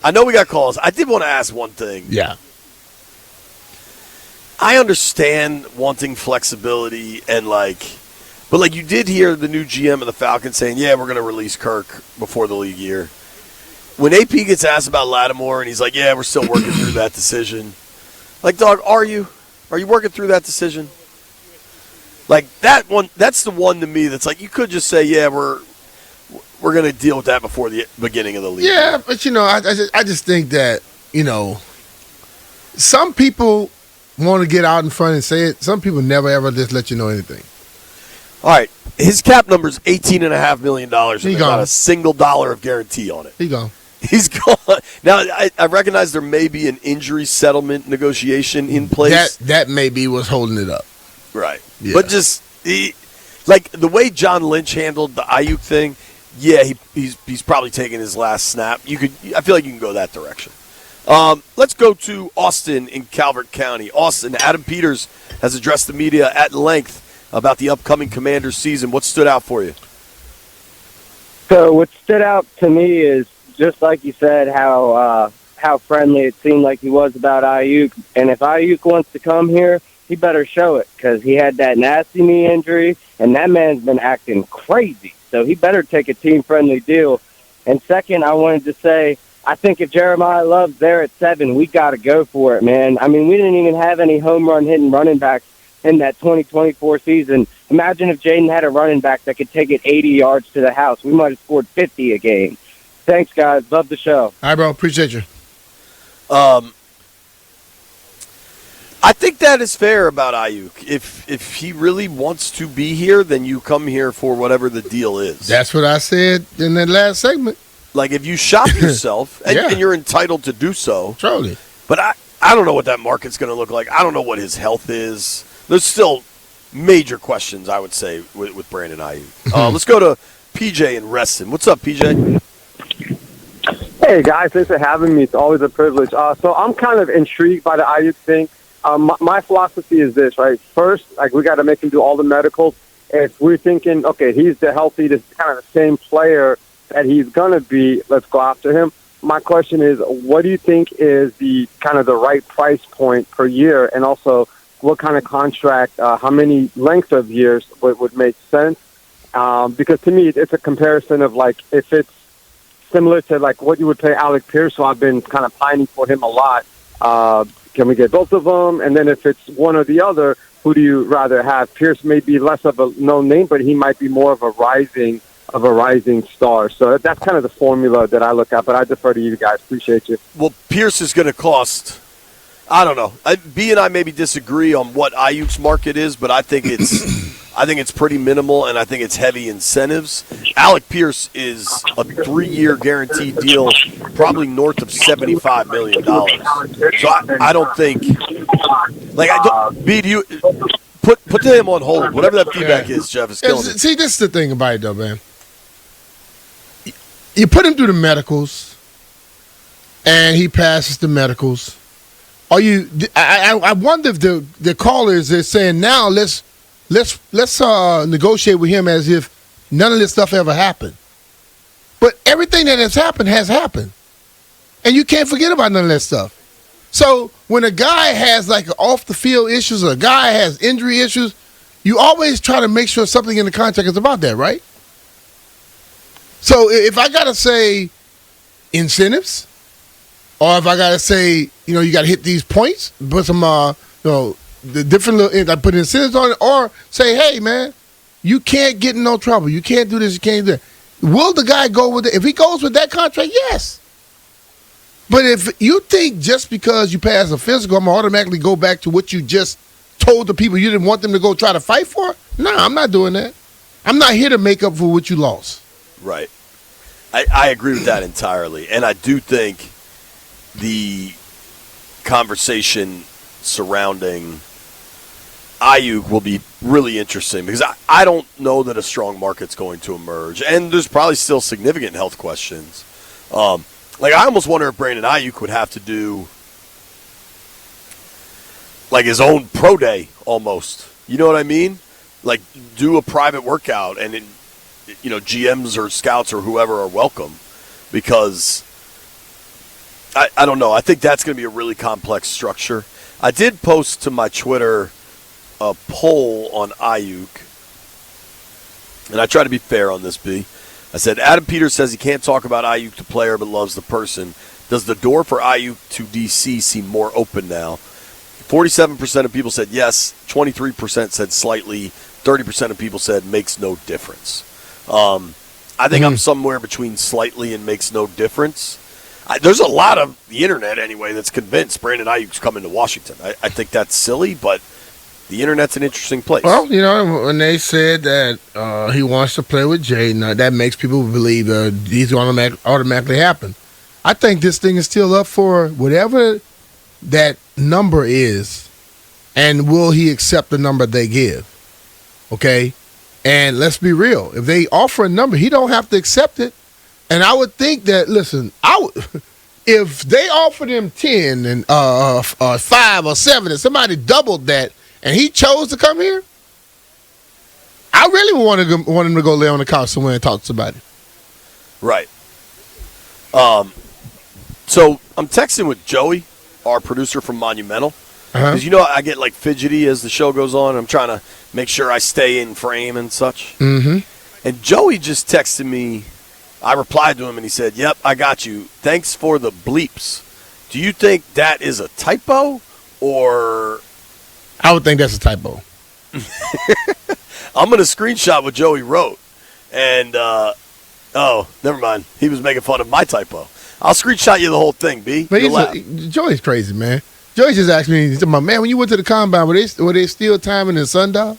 I know we got calls. I did want to ask one thing. Yeah. I understand wanting flexibility but you did hear the new GM of the Falcons saying, yeah, we're going to release Kirk before the league year. When AP gets asked about Lattimore and he's like, yeah, we're still working through that decision. Like, dog, are you? Are you working through that decision? Like, that one, that's the one to me that's like, you could just say, yeah, we're going to deal with that before the beginning of the league. Yeah, but, I just think that, some people want to get out in front and say it. Some people never, ever just let you know anything. All right. His cap number is $18.5 million, and there's not a single dollar of guarantee on it. He gone. He's gone. Now, I recognize there may be an injury settlement negotiation in place. That may be what's holding it up. Right. Yeah. But just, the way John Lynch handled the Aiyuk thing, yeah, he's probably taking his last snap. I feel like you can go that direction. Let's go to Austin in Calvert County. Austin, Adam Peters has addressed the media at length about the upcoming Commanders season. What stood out for you? So what stood out to me is, just like you said, how friendly it seemed like he was about Aiyuk. And if Aiyuk wants to come here, he better show it, because he had that nasty knee injury, and that man's been acting crazy. So he better take a team-friendly deal. And second, I wanted to say, I think if Jeremiah Love's there at 7, we got to go for it, man. I mean, we didn't even have any home run hitting running backs in that 2024 season. Imagine if Jaden had a running back that could take it 80 yards to the house. We might have scored 50 a game. Thanks, guys. Love the show. All right, bro. Appreciate you. I think that is fair about Aiyuk. If he really wants to be here, then you come here for whatever the deal is. That's what I said in that last segment. Like, if you shop yourself, and you're entitled to do so. Totally. But I don't know what that market's going to look like. I don't know what his health is. There's still major questions, I would say, with Brandon Aiyuk. Let's go to PJ in Reston. What's up, PJ? Hey, guys. Thanks for having me. It's always a privilege. So I'm kind of intrigued by the Aiyuk thing. My philosophy is this, right? First, we got to make him do all the medicals. If we're thinking, okay, he's the healthy, this kind of the same player that he's going to be, let's go after him. My question is, what do you think is the kind of the right price point per year? And also, what kind of contract, how many length of years would make sense? Because to me, it's a comparison of if it's similar to what you would pay Alec Pierce, so I've been kind of pining for him a lot. Can we get both of them? And then if it's one or the other, who do you rather have? Pierce may be less of a known name, but he might be more of a rising star. So that's kind of the formula that I look at, but I defer to you guys. Appreciate you. Well, Pierce is going to cost, I don't know. B and I maybe disagree on what Aiyuk's market is, but I think it's pretty minimal, and I think it's heavy incentives. Alec Pierce is a 3-year guaranteed deal, probably north of $75 million. So I don't think, B, do you put him on hold. Whatever that feedback is, Jeff, is killing it. See, this is the thing about it, though, man. You put him through the medicals, and he passes the medicals. I wonder if the callers are saying now let's negotiate with him as if none of this stuff ever happened. But everything that has happened, and you can't forget about none of that stuff. So when a guy has off the field issues, or a guy has injury issues, you always try to make sure something in the contract is about that, right? So if I gotta say incentives, or if I gotta say, you gotta hit these points, put some, the different little, I put incentives on it, or say, hey man, you can't get in no trouble. You can't do this. You can't do that. Will the guy go with it? If he goes with that contract, yes. But if you think just because you pass a physical, I'm going to automatically go back to what you just told the people you didn't want them to go try to fight for, nah, I'm not doing that. I'm not here to make up for what you lost. Right. I agree with that entirely. And I do think the conversation surrounding Aiyuk will be really interesting, because I don't know that a strong market's going to emerge. And there's probably still significant health questions. I almost wonder if Brandon Aiyuk would have to do his own pro day almost. You know what I mean? Do a private workout, and GMs or scouts or whoever are welcome, because I don't know. I think that's going to be a really complex structure. I did post to my Twitter a poll on Aiyuk, and I try to be fair on this, B. I said, Adam Peters says he can't talk about Aiyuk the player but loves the person. Does the door for Aiyuk to D.C. seem more open now? 47% of people said yes, 23% said slightly, 30% of people said makes no difference. I think I'm somewhere between slightly and makes no difference. There's a lot of the internet, anyway, that's convinced Brandon Aiyuk's coming to Washington. I think that's silly, but the internet's an interesting place. Well, when they said that he wants to play with Jaden, that makes people believe these automatically happen. I think this thing is still up for whatever that number is, and will he accept the number they give? Okay? And let's be real. If they offer a number, he don't have to accept it. And I would think that, listen, if they offered him 10 and 5 or 7 and somebody doubled that and he chose to come here, I really want him to go lay on the couch somewhere and talk to somebody. Right. So I'm texting with Joey, our producer from Monumental, because I get like fidgety as the show goes on. I'm trying to make sure I stay in frame and such. Mm-hmm. And Joey just texted me. I replied to him and he said, "Yep, I got you. Thanks for the bleeps. Do you think that is a typo or?" I would think that's a typo. I'm going to screenshot what Joey wrote. And, never mind. He was making fun of my typo. I'll screenshot you the whole thing, B. But Joey's crazy, man. Joey just asked me, man, when you went to the combine, were they still timing in sundial?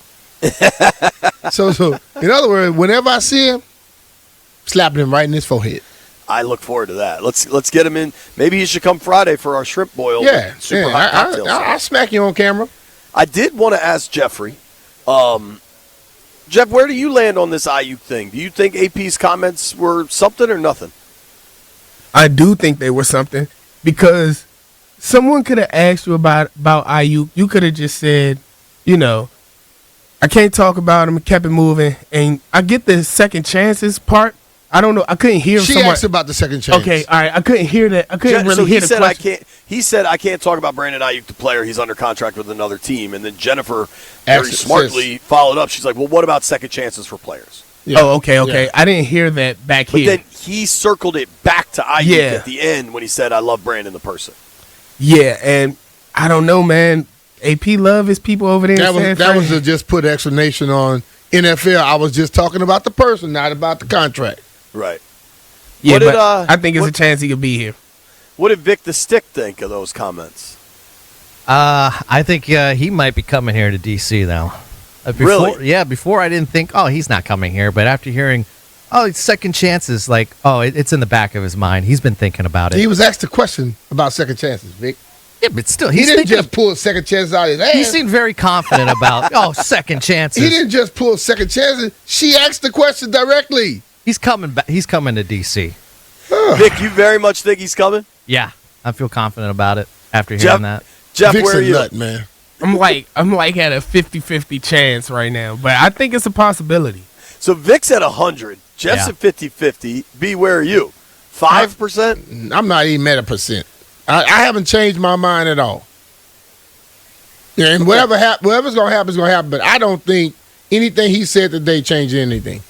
so, in other words, whenever I see him, slapping him right in his forehead. I look forward to that. Let's get him in. Maybe he should come Friday for our shrimp boil. Yeah, super hot cocktails. I'll smack you on camera. I did want to ask Jeffrey. Jeff, where do you land on this Aiyuk thing? Do you think AP's comments were something or nothing? I do think they were something because someone could have asked you about Aiyuk. You could have just said, I can't talk about him, kept it moving. And I get the second chances part. I don't know. I couldn't hear She someone. asked about the second chance. Okay, all right. I couldn't hear that. I couldn't really hear the question. He said, I can't talk about Brandon Aiyuk, the player. He's under contract with another team. And then Jennifer very smartly followed up. She's like, well, what about second chances for players? Yeah. Oh, okay. Yeah. I didn't hear that back here. But then he circled it back to Aiyuk at the end when he said, I love Brandon, the person. Yeah, and I don't know, man. AP love his people over there. That was to just put explanation on NFL. I was just talking about the person, not about the contract. Right. Yeah, I think it's a chance he could be here. What did Vic the Stick think of those comments? I think he might be coming here to D.C. now. Really? Yeah, before I didn't think, he's not coming here. But after hearing, it's second chances, it's in the back of his mind. He's been thinking about it. He was asked a question about second chances, Vic. Yeah, but still, he didn't just pull second chances out of his ass. He seemed very confident about, second chances. He didn't just pull second chances. She asked the question directly. He's coming back. He's coming to D.C. Vic, you very much think he's coming? Yeah, I feel confident about it after hearing that. Jeff, Vic's where are you? Nut, man. I'm like at a 50-50 chance right now, but I think it's a possibility. So Vic's at 100. Jeff's at 50-50. B, where are you? 5%? I'm not even at 1%. I haven't changed my mind at all. Yeah, and whatever's going to happen is going to happen, but I don't think anything he said today changed anything.